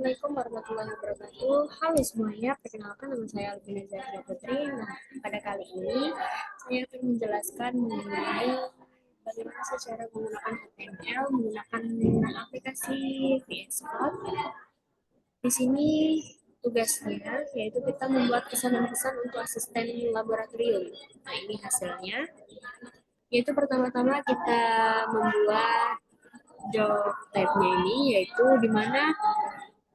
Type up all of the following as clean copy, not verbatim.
Assalamualaikum warahmatullahi wabarakatuh. Halo semuanya, perkenalkan nama saya Alvina Zahra Putri. Nah, pada kali ini saya akan menjelaskan mengenai bagaimana sih cara menggunakan HTML menggunakan aplikasi VS Code. Di sini tugasnya yaitu kita membuat pesan-pesan untuk asisten laboratorium. Nah, ini hasilnya. Yaitu pertama-tama kita membuat job type-nya ini, yaitu di mana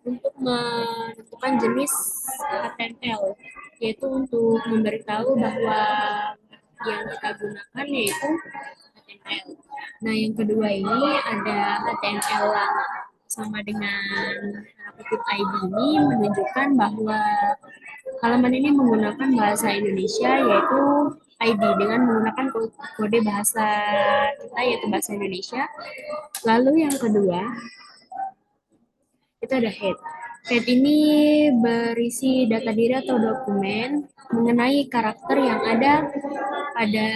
untuk menentukan jenis HTML, yaitu untuk memberitahu bahwa yang kita gunakan yaitu HTML. Nah, yang kedua ini ada HTML lama sama dengan kutip ID ini menunjukkan bahwa halaman ini menggunakan bahasa Indonesia yaitu ID dengan menggunakan kode bahasa kita yaitu bahasa Indonesia. Lalu yang kedua itu ada head. Head ini berisi data diri atau dokumen mengenai karakter yang ada pada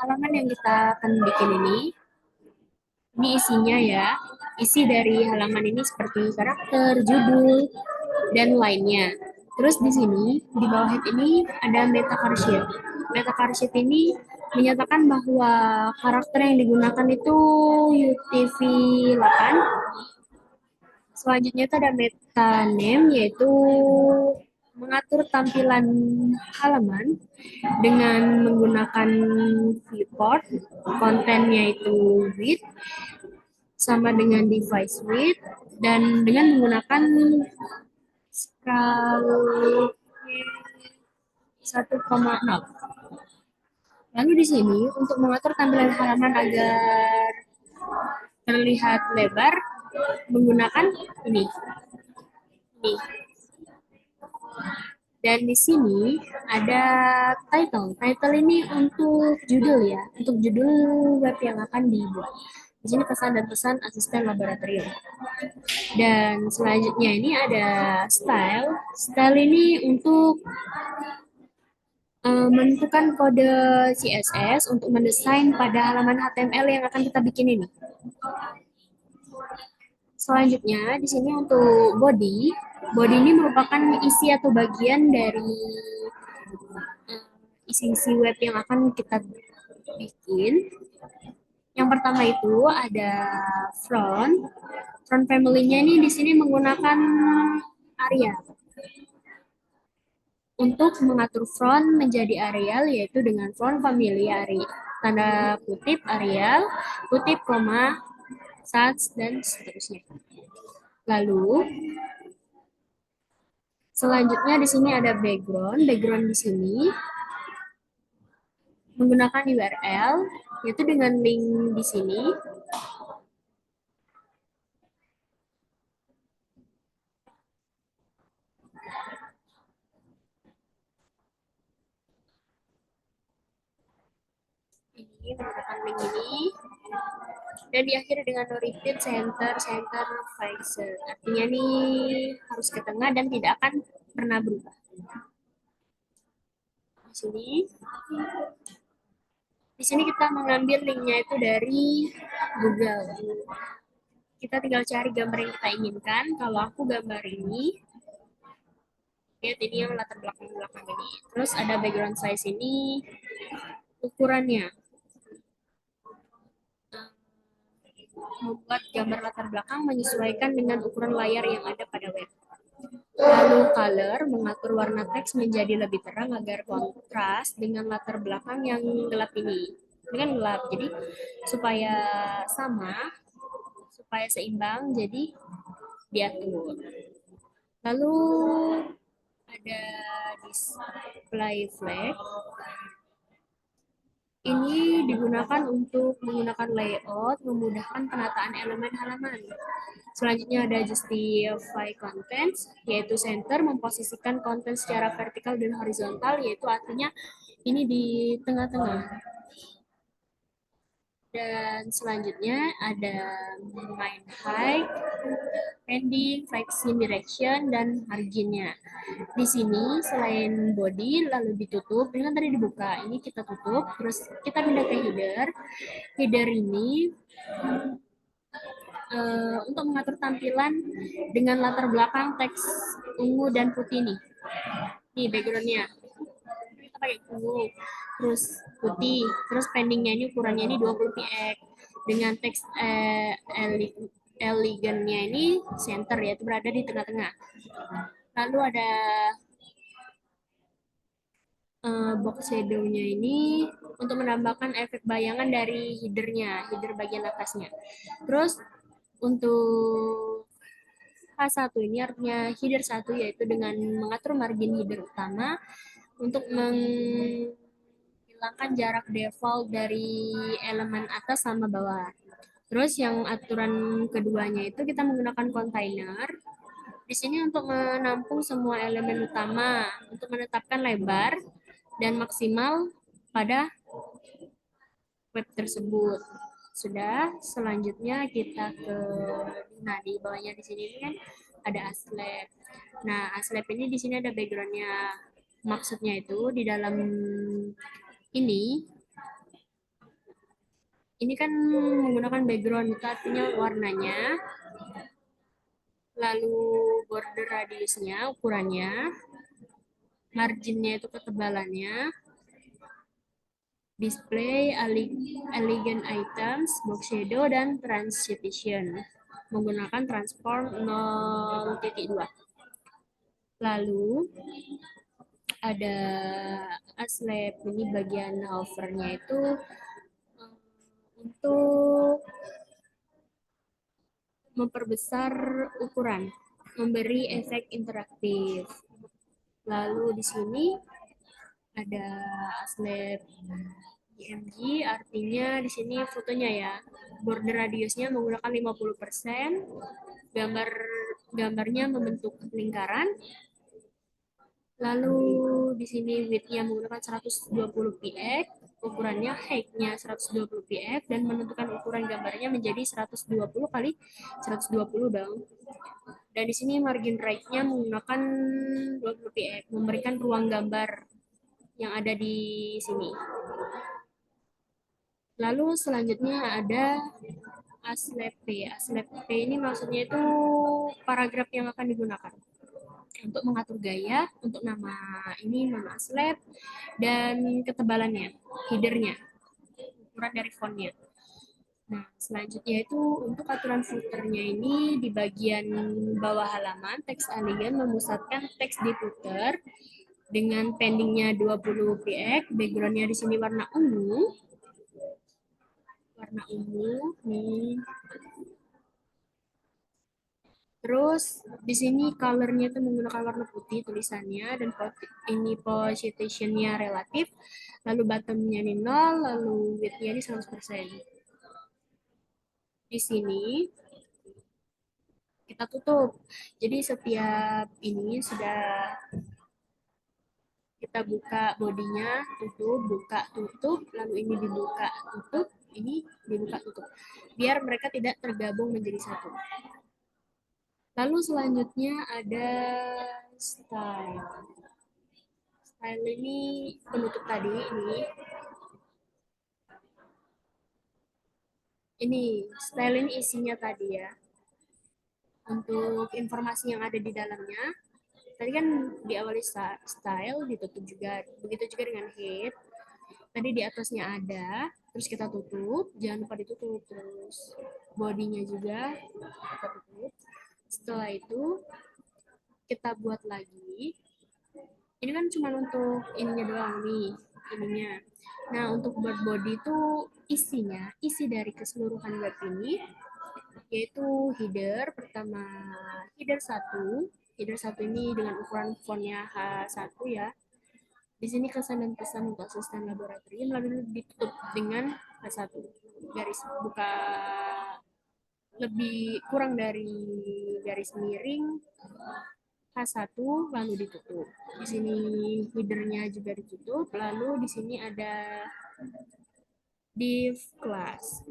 halaman yang kita akan bikin ini. Ini isinya ya. Isi dari halaman ini seperti karakter, judul, dan lainnya. Terus di sini, di bawah head ini ada metacarsheet. Metacarsheet ini menyatakan bahwa karakter yang digunakan itu UTF-8. Selanjutnya itu ada meta name, yaitu mengatur tampilan halaman dengan menggunakan viewport, kontennya itu width, sama dengan device width, dan dengan menggunakan skala 1,0. Lalu di sini untuk mengatur tampilan halaman agar terlihat lebar menggunakan ini. Dan di sini ada title. Title ini untuk judul ya, untuk judul web yang akan dibuat. Di sini pesan dan pesan asisten laboratorium. Dan selanjutnya ini ada style. Style ini untuk menentukan kode CSS untuk mendesain pada halaman HTML yang akan kita bikin ini. Selanjutnya di sini untuk body. Body ini merupakan isi atau bagian dari isi-isi web yang akan kita bikin. Yang pertama itu ada front. Front family-nya ini di sini menggunakan Arial. Untuk mengatur front menjadi Arial yaitu dengan front family Arial, tanda kutip Arial, kutip koma, sans dan seterusnya. Lalu selanjutnya di sini ada background. Background di sini menggunakan URL yaitu dengan link di sini. Ini menggunakan link ini dan diakhiri dengan no repeat center visor. Artinya nih harus ke tengah dan tidak akan pernah berubah. Di sini kita mengambil linknya itu dari Google. Kita tinggal cari gambar yang kita inginkan. Kalau aku gambar ini, lihat ini yang latar belakang ini. Terus ada background size ini, ukurannya. Membuat gambar latar belakang menyesuaikan dengan ukuran layar yang ada pada web. Lalu color, mengatur warna teks menjadi lebih terang agar kontras dengan latar belakang yang gelap ini. Dengan gelap, jadi supaya sama, supaya seimbang, jadi diatur. Lalu ada display flag. Ini digunakan untuk menggunakan layout, memudahkan penataan elemen halaman. Selanjutnya ada justify contents, yaitu center memposisikan konten secara vertikal dan horizontal, yaitu artinya ini di tengah-tengah. Dan selanjutnya ada main height, pending, flexing direction, dan marginnya. Di sini selain body lalu ditutup, dengan tadi dibuka, ini kita tutup, terus kita pindah ke header. Header ini untuk mengatur tampilan dengan latar belakang teks ungu dan putih nih. Nih backgroundnya kita pakai ungu, terus putih, terus pendingnya ini ukurannya ini 20 px dengan teks elegannya ini center yaitu berada di tengah-tengah. Lalu ada box shadow-nya ini untuk menambahkan efek bayangan dari header bagian atasnya. Terus untuk H1 ini artinya header 1 yaitu dengan mengatur margin header utama untuk menghilangkan jarak default dari elemen atas sama bawah. Terus yang aturan keduanya itu kita menggunakan container. Di sini untuk menampung semua elemen utama untuk menetapkan lebar dan maksimal pada web tersebut. Sudah, selanjutnya kita ke di bawahnya di sini kan ada aslab. Nah, aslab ini di sini ada backgroundnya. Maksudnya itu di dalam ini ini kan menggunakan background itu artinya warnanya, lalu border radiusnya, ukurannya, marginnya itu ketebalannya, display, elegant items, box shadow, dan transition menggunakan transform 0.2. Lalu ada aslab ini bagian hovernya itu untuk memperbesar ukuran, memberi efek interaktif. Lalu di sini ada aslab IMG, artinya di sini fotonya ya. Border radiusnya menggunakan 50%, gambar gambarnya membentuk lingkaran. Lalu di sini width-nya menggunakan 120 px, ukurannya height-nya 120 px dan menentukan ukuran gambarnya menjadi 120 kali 120 dong. Dan di sini margin right-nya menggunakan 20 px, memberikan ruang gambar yang ada di sini. Lalu selanjutnya ada aslab P. Aslab P ini maksudnya itu paragraf yang akan digunakan untuk mengatur gaya, untuk nama ini nama aslab dan ketebalannya, headernya, ukuran dari fontnya. Nah, selanjutnya itu untuk aturan footernya ini di bagian bawah halaman, teks alien memusatkan teks di footer dengan pendingnya 20 px, backgroundnya di sini warna ungu nih. Terus di sini colornya itu menggunakan warna putih tulisannya dan ini positionnya relatif. Lalu bottomnya ini 0, lalu widthnya ini 100%. Di sini kita tutup. Jadi setiap ini sudah kita buka bodinya, tutup, buka, tutup, lalu ini dibuka, tutup, ini dibuka, tutup. Biar mereka tidak tergabung menjadi satu. Lalu selanjutnya ada style. Style ini penutup tadi ini style ini isinya tadi ya. Untuk informasi yang ada di dalamnya, tadi kan diawali style, ditutup juga. Begitu juga dengan head. Tadi di atasnya ada, terus kita tutup, jangan lupa ditutup. Terus bodinya juga kita tutup. Setelah itu kita buat lagi. Ini kan cuma untuk ininya doang nih, ininya. Nah, untuk buat body itu isi dari keseluruhan web ini yaitu header pertama, header satu ini dengan ukuran fontnya H1 ya. Di sini kesan dan pesan untuk asisten laboratorium lalu ditutup dengan H1 garis buka lebih kurang dari garis miring H1 lalu ditutup. Di sini headernya juga ditutup, lalu di sini ada div class.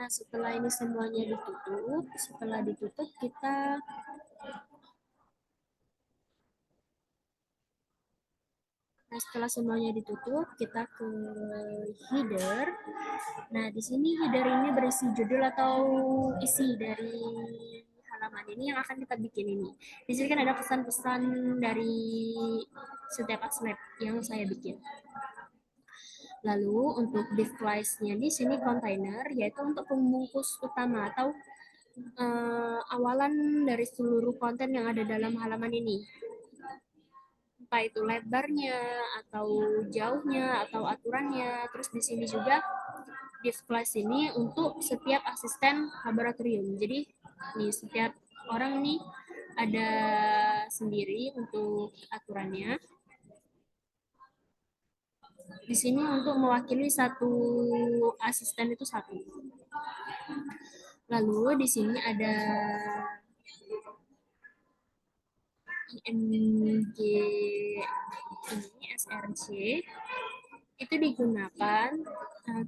Nah, setelah ini semuanya ditutup, setelah ditutup kita Nah, setelah semuanya ditutup, kita ke header. Nah, di sini header ini berisi judul atau isi dari halaman ini yang akan kita bikin ini. Di sini kan ada pesan-pesan dari setiap slide yang saya bikin. Lalu untuk device-nya di sini container, yaitu untuk pembungkus utama atau awalan dari seluruh konten yang ada dalam halaman ini. Entah itu lebarnya atau jauhnya atau aturannya. Terus di sini juga div class ini untuk setiap asisten laboratorium. Jadi nih setiap orang nih ada sendiri untuk aturannya. Di sini untuk mewakili satu asisten itu satu. Lalu di sini ada IMG ini SRC itu digunakan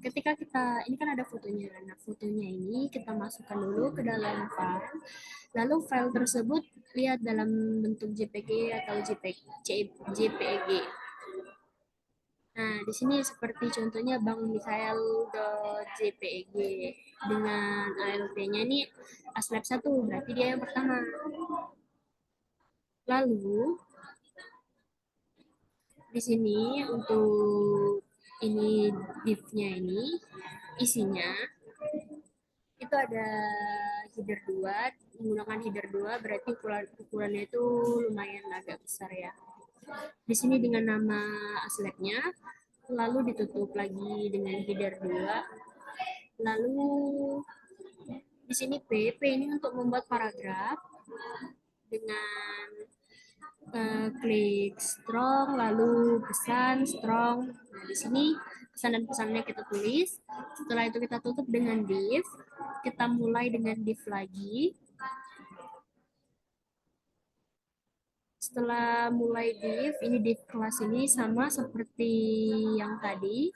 ketika ini kan ada fotonya. Nah, fotonya ini kita masukkan dulu ke dalam file. Lalu file tersebut lihat dalam bentuk JPG atau JPEG. Nah, di sini seperti contohnya Bang Michael.jpg dengan ALT-nya ini ASLab 1, berarti dia yang pertama. Lalu di sini untuk ini div-nya ini isinya itu ada header 2, menggunakan header 2 berarti ukurannya itu lumayan agak besar ya. Di sini dengan nama aslabnya, lalu ditutup lagi dengan header 2. Lalu di sini P ini untuk membuat paragraf dengan klik strong, lalu pesan strong. Nah, di sini pesan dan pesannya kita tulis. Setelah itu kita tutup dengan div. Kita mulai dengan div lagi. Setelah mulai div, ini div kelas ini sama seperti yang tadi.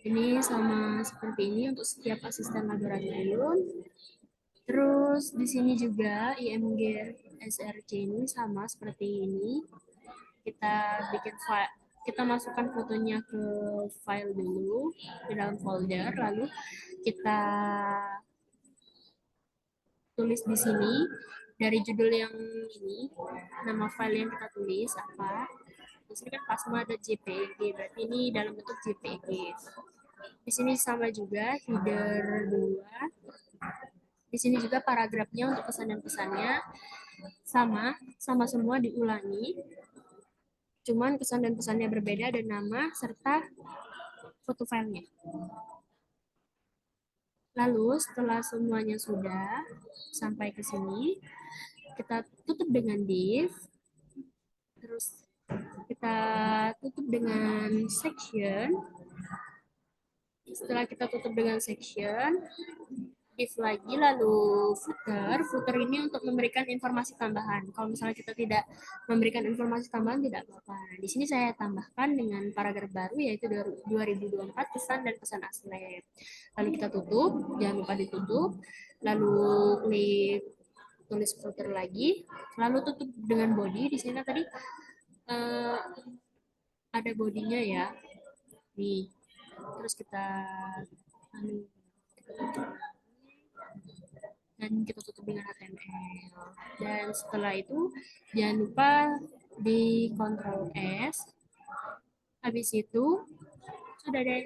Ini sama seperti ini untuk setiap asisten laboratorium. Terus di sini juga IMG SRC ini sama seperti ini. Kita bikin file, kita masukkan fotonya ke file dulu di dalam folder, lalu kita tulis di sini dari judul yang ini, nama file yang kita tulis apa. Di sini kan pas ada JPG, berarti ini dalam bentuk JPG. Di sini sama juga header 2. Di sini juga paragrafnya untuk pesan dan pesannya sama semua diulangi. Cuman pesan dan pesannya berbeda dan nama serta foto filenya. Lalu setelah semuanya sudah sampai ke sini, kita tutup dengan div. Terus kita tutup dengan section. Setelah kita tutup dengan section, div lagi, lalu footer ini untuk memberikan informasi tambahan. Kalau misalnya kita tidak memberikan informasi tambahan tidak apa-apa. Nah, di sini saya tambahkan dengan paragraf baru yaitu 2024 pesan dan pesan aslab. Lalu kita tutup, jangan lupa ditutup. Lalu klik tulis footer lagi, lalu tutup dengan body. Di sini tadi ada bodinya ya. Nih. Terus kita dan kita tutup dengan HTML. Dan setelah itu jangan lupa di Ctrl S. Habis itu sudah deh,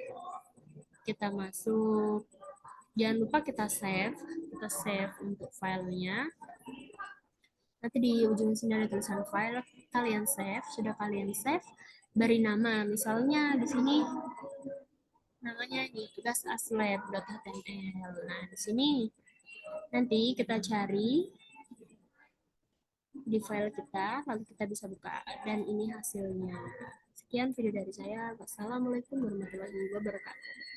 kita masuk. Jangan lupa kita save untuk filenya. Nanti di ujung sini ada tulisan file, kalian save, sudah kalian save, beri nama, misalnya di sini namanya di tugas aslab.html. Nah, di sini nanti kita cari di file kita, lalu kita bisa buka, dan ini hasilnya. Sekian video dari saya. Wassalamualaikum warahmatullahi wabarakatuh.